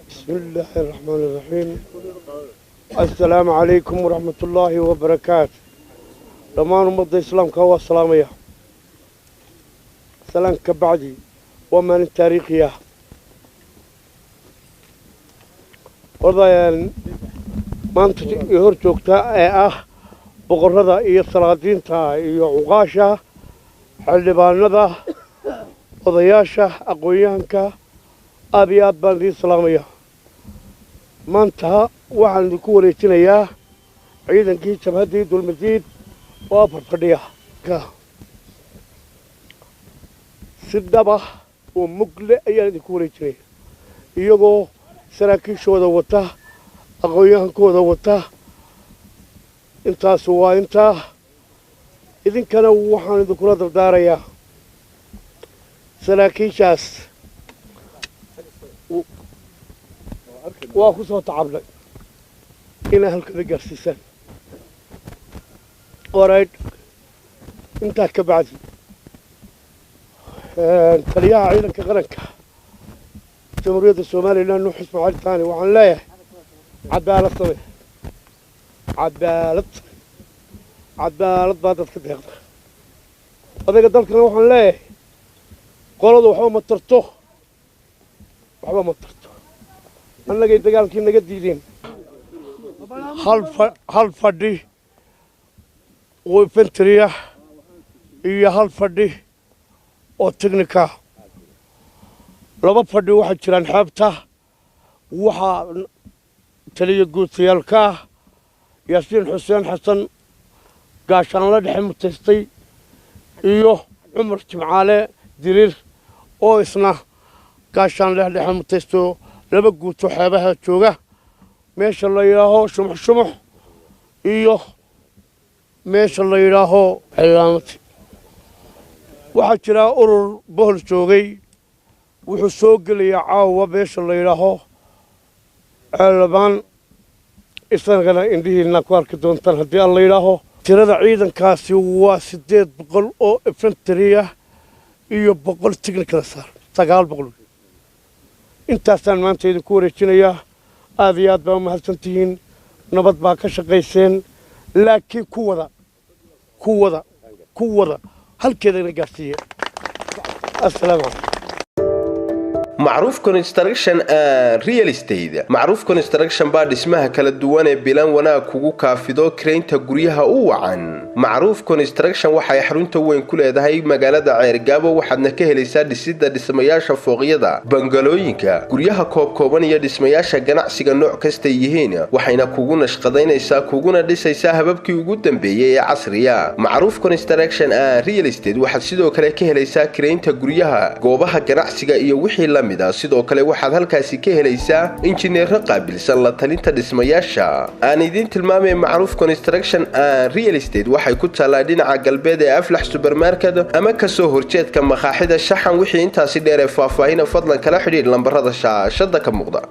بسم الله الرحمن الرحيم. السلام عليكم ورحمة الله وبركاته. لما نمضي الإسلام كهو السلامية سلام كبعدي ومن التاريخية وضعين ما أنت يهرجوكتا بقرده iyo salaadiinta iyo uqaasha xildhibaanada odayaasha aqoonyahanka aad iyo aad baan idin salaamaya maanta waxaan idinku wareejinayaa ciidankii jabhadii dulmidid oo fadhiya si dhaba oo mugle ayaan idinku wareejinaya iyagoo saraakiishooda wata aqoonyahankooda wata intaas waa intaa idinkana waxaan idinkula dardaarayaa saraakiishaas waa ku soo tacabnay inay halkada gaarsiisaan orayd intaa ka bacdi taliyaha ciidanka qaranka jamhuuriyadda somalilan nuux ismaaciil taani waxaan leeyahay cadaalad samee cadaalad baa dadka deeqda odayga dalkana waxaan leeyahay qoladu waxba ma tarto annagay dagaalkii naga diideen hal fadhi oo infantry iyo hal fadhi oo technical laba fadhi waxaa jiraan xeebta waxaa taliya guutayaalka yaasiin xuseen xasan gaashaan la dhexe mutaystay iyo cumar jimcaale diriir oo isna gaashaan la dhexe mutaysto laba guuto xeebaha jooga meesha la yidhaaho shumux iyo meesha la yidhaaho cilaamati waxaa jira urur bohol joogay wuxuu soo gelayaa caawa meesha la yidhaaho ceelabaan isagana indhihiina ku arki doontaan haddii aan la yidhaaho tirada ciidankaasi waa 800 oo infantry iyo 100 technical saar 900 intaasaan maanta idinku wareejinayaa aad iyo aad baa mahadsantihiin nabad baa ka shaqayseen laakiin ku wada halkeedana gaarsiiye assalaamu calaykum معروف construction real estate معروف construction baa dhismaha kala duwan ee bilan wanaag kugu kaafido kreenta guryaha u wacan معروف construction waxay xarunta weyn ku leedahay magaalada Ceergaabo waxaadna ka helaysaa dhisida dhismayaasha fooqyada bangalooyinka guryaha kooban iyo dhismayaasha ganacsiga nooc kasta yihiin waxayna kugu nashqadaynaysaa kuguna dhisaysaa hababkii ugu dambeeyay ee casriga معروف construction real estate waxaad sidoo kale ka helaysaa kreenta guryaha goobaha ganacsiga iyo wixii la sidoo kale waxaad halkaasi ka helaysaa injineer qaabilsan la talinta dhismayaasha aan idin tilmaamay معروف construction real estate waxay ku taalaa dhinaca galbeed ee aflax supermarket ama ka soo horjeedka maqaaxida shaxan wixii intaasi dheer ee faahfaahin fadlan kala xiriir lambarada shaashada ka muuqda